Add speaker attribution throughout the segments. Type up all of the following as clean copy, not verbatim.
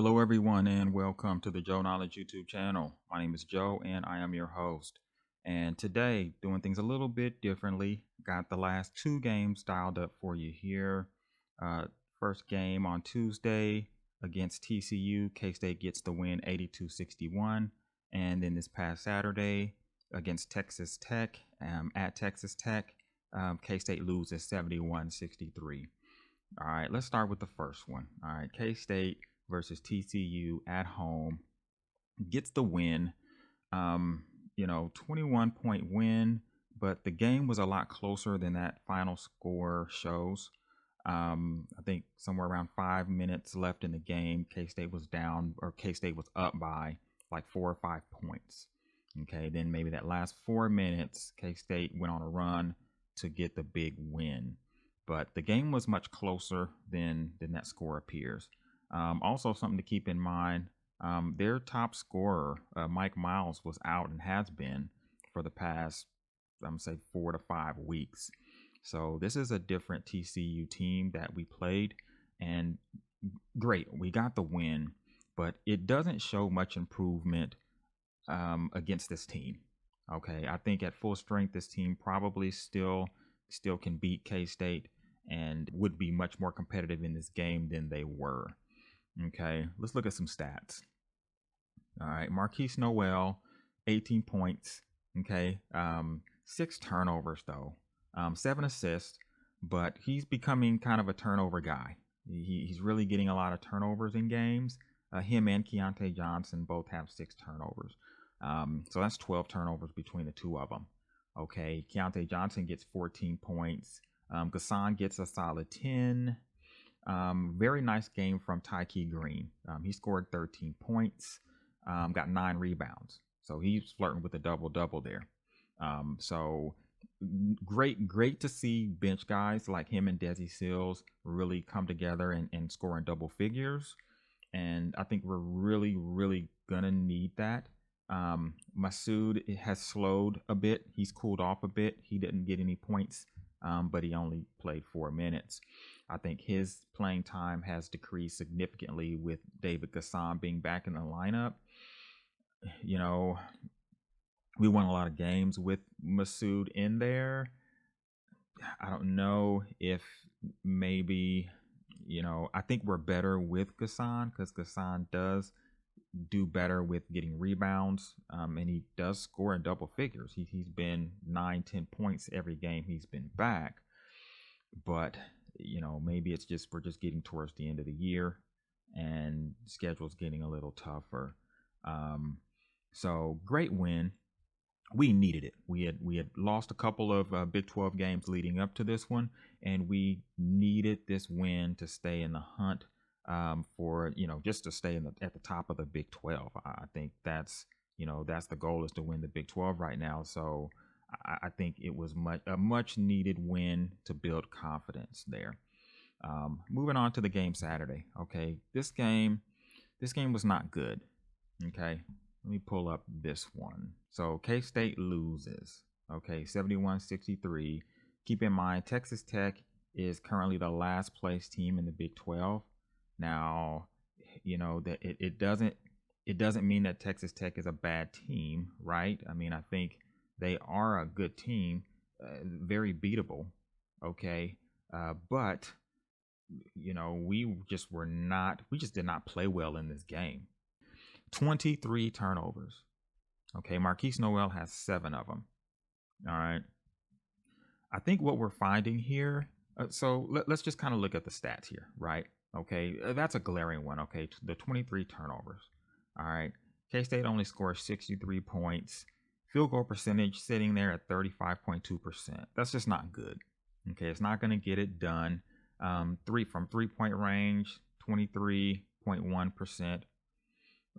Speaker 1: Hello, everyone, and welcome to the Joe Knowledge YouTube channel. My name is Joe, and I am your host. And today, doing things a little bit differently. Got the last two games dialed up for you here. First game on Tuesday against TCU. K-State gets the win 82-61. And then this past Saturday against Texas Tech, at Texas Tech, K-State loses 71-63. All right, let's start with the first one. All right, K-State versus TCU at home gets the win. 21-point win, but the game was a lot closer than that final score shows. I think somewhere around 5 minutes left in the game, K-State was down, or K-State was up by like 4 or 5 points. Okay, then maybe that last 4 minutes, K-State went on a run to get the big win. But the game was much closer than that score appears. Also, something to keep in mind, their top scorer, Mike Miles, was out and has been for the past, I'm going to say, 4 to 5 weeks. So this is a different TCU team that we played. And great, we got the win. But it doesn't show much improvement against this team. Okay, I think at full strength, this team probably still can beat K-State and would be much more competitive in this game than they were. Okay, let's look at some stats. All right, Marquise Noel, 18 points. Okay, 6 turnovers though, 7 assists, but he's becoming kind of a turnover guy. He's really getting a lot of turnovers in games. Him and Keontae Johnson both have 6 turnovers. So that's 12 turnovers between the two of them. Okay, Keontae Johnson gets 14 points. Kstate gets a solid 10. Very nice game from Tyke Green. He scored 13 points, got 9 rebounds. So he's flirting with a double-double there. So great to see bench guys like him and Desi Sills really come together and score in double figures. And I think we're really going to need that. Masood has slowed a bit. He's cooled off a bit. He didn't get any points, but he only played 4 minutes. I think his playing time has decreased significantly with David Kstate being back in the lineup. You know, we won a lot of games with Masood in there. I don't know if maybe, I think we're better with Kstate because Kstate does do better with getting rebounds, and he does score in double figures. He's been 9-10 points every game he's been back. But maybe it's just we're just getting towards the end of the year and the schedule's getting a little tougher. So great win. We needed it. We had lost a couple of Big 12 games leading up to this one, and we needed this win to stay in the hunt, for just to stay at the top of the Big 12. I think that's the goal, is to win the Big 12 right now. So I think it was a much needed win to build confidence there. Moving on to the game Saturday. Okay, this game was not good. Okay, let me pull up this one. So K-State loses. Okay, 71-63. Keep in mind, Texas Tech is currently the last place team in the Big 12. Now, that it doesn't mean that Texas Tech is a bad team, right? I mean, I think they are a good team, very beatable. Okay, but we just did not play well in this game. 23 turnovers. Okay, Marquise Noel has 7 of them. All right. I think what we're finding here, so let's just kind of look at the stats here, right? Okay, that's a glaring one. Okay, the 23 turnovers. All right, K-State only scores 63 points. Field goal percentage sitting there at 35.2%. That's just not good. Okay, it's not going to get it done. From 3-point range, 23.1%.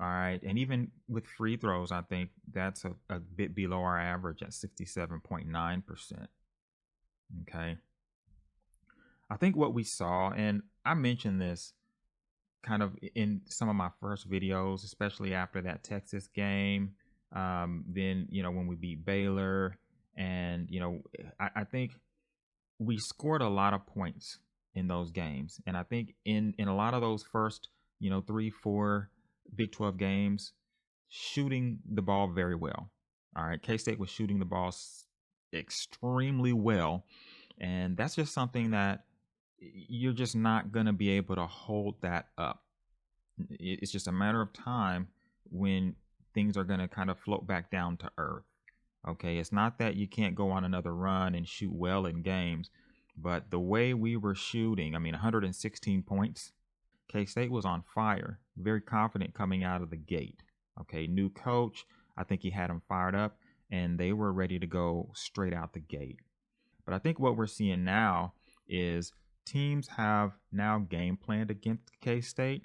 Speaker 1: All right, and even with free throws, I think that's a bit below our average at 67.9%. Okay. I think what we saw, and I mentioned this kind of in some of my first videos, especially after that Texas game, then, when we beat Baylor, and, I think we scored a lot of points in those games. And I think in a lot of those first three, four Big 12 games, shooting the ball very well. All right. K State was shooting the ball extremely well. And that's just something that you're just not going to be able to hold that up. It's just a matter of time when things are going to kind of float back down to earth. Okay. It's not that you can't go on another run and shoot well in games, but the way we were shooting, I mean, 116 points. K State was on fire, very confident coming out of the gate. Okay, new coach. I think he had them fired up, and they were ready to go straight out the gate. But I think what we're seeing now is teams have now game planned against K State.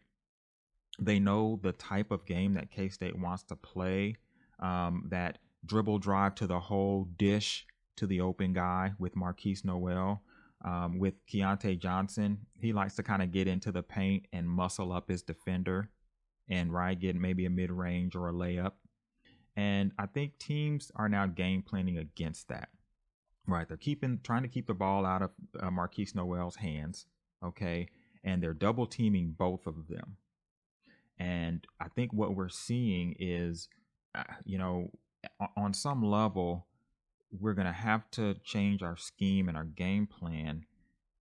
Speaker 1: They know the type of game that K State wants to play, that dribble drive to the whole dish to the open guy with Marquise Noel. With Keontae Johnson, he likes to kind of get into the paint and muscle up his defender and get maybe a mid range or a layup. And I think teams are now game planning against that. Right, they're trying to keep the ball out of Marquise Noel's hands. Okay, and they're double teaming both of them. And I think what we're seeing is, on some level, we're going to have to change our scheme and our game plan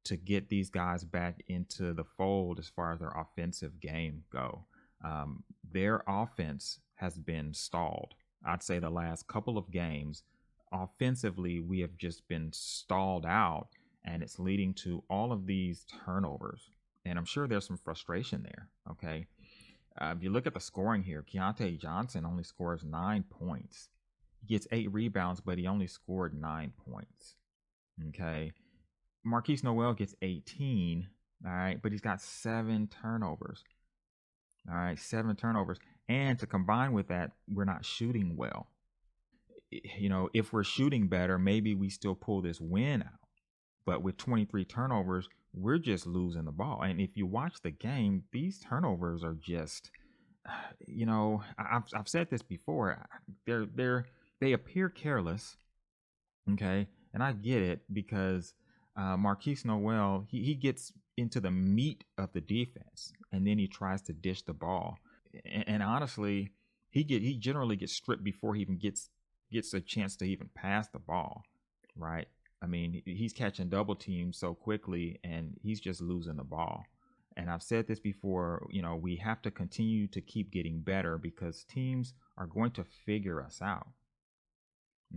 Speaker 1: to get these guys back into the fold as far as their offensive game go. Their offense has been stalled. I'd say the last couple of games, offensively, we have just been stalled out, and it's leading to all of these turnovers. And I'm sure there's some frustration there. Okay. If you look at the scoring here, Keontae Johnson only scores 9 points. He gets 8 rebounds, but he only scored 9 points. Okay. Marquise Noel gets 18. All right. But he's got 7 turnovers. All right. 7 turnovers. And to combine with that, we're not shooting well. If we're shooting better, maybe we still pull this win out. But with 23 turnovers, we're just losing the ball. And if you watch the game, these turnovers are just, I've said this before. They appear careless, okay, and I get it because Marquise Noel he gets into the meat of the defense, and then he tries to dish the ball, and honestly, he generally gets stripped before he even gets a chance to even pass the ball, right? I mean, he's catching double teams so quickly, and he's just losing the ball. And I've said this before, we have to continue to keep getting better because teams are going to figure us out.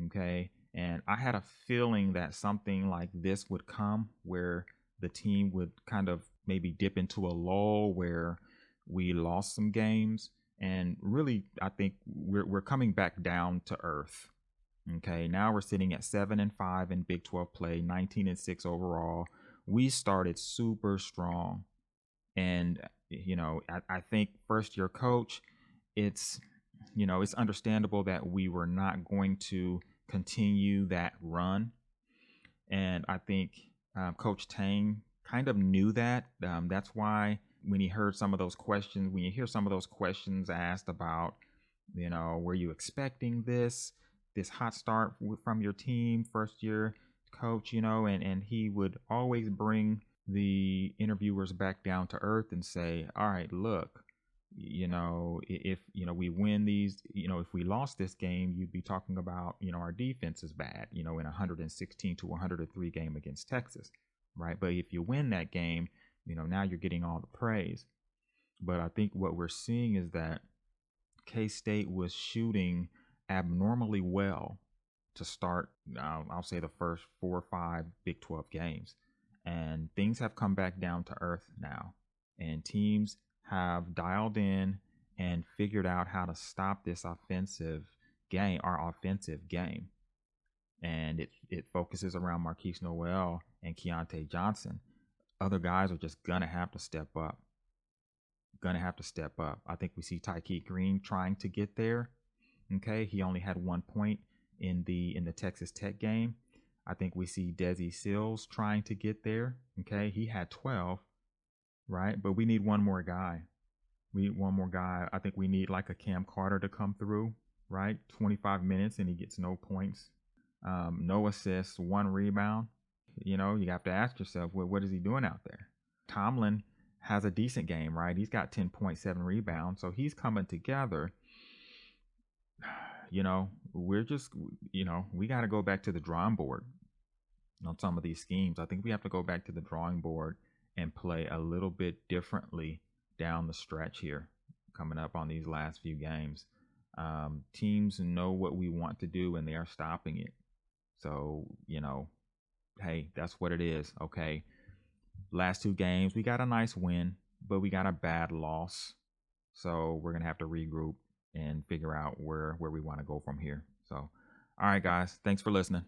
Speaker 1: Okay. And I had a feeling that something like this would come where the team would kind of maybe dip into a lull where we lost some games. And really, I think we're coming back down to earth. Okay, now we're sitting at 7-5 in Big 12 play, 19-6 overall. We started super strong, and I think first year coach, it's understandable that we were not going to continue that run, and I think Coach Tang kind of knew that. That's why when he heard some of those questions, when you hear some of those questions asked about, were you expecting this hot start from your team, first year coach, and he would always bring the interviewers back down to earth and say, all right, look, if we win these, if we lost this game, you'd be talking about, our defense is bad, in 116-103 game against Texas, right? But if you win that game, now you're getting all the praise. But I think what we're seeing is that K-State was shooting abnormally well to start, I'll say, the first 4 or 5 Big 12 games. And things have come back down to earth now. And teams have dialed in and figured out how to stop this offensive game, our offensive game. And it focuses around Marquise Noel and Keontae Johnson. Other guys are just going to have to step up. I think we see Tyke Green trying to get there. Okay, he only had 1 point in the Texas Tech game. I think we see Desi Sills trying to get there. Okay, he had 12, right? But we need one more guy. I think we need like a Cam Carter to come through, right? 25 minutes and he gets no points, no assists, 1 rebound. You have to ask yourself, what is he doing out there? Tomlin has a decent game, right? He's got 10.7 rebounds, so he's coming together. We're just, we got to go back to the drawing board on some of these schemes. I think we have to go back to the drawing board and play a little bit differently down the stretch here, coming up on these last few games. Teams know what we want to do and they are stopping it. So, hey, that's what it is. Okay. Last two games, we got a nice win, but we got a bad loss. So we're going to have to regroup and figure out where we want to go from here. So, all right, guys, thanks for listening.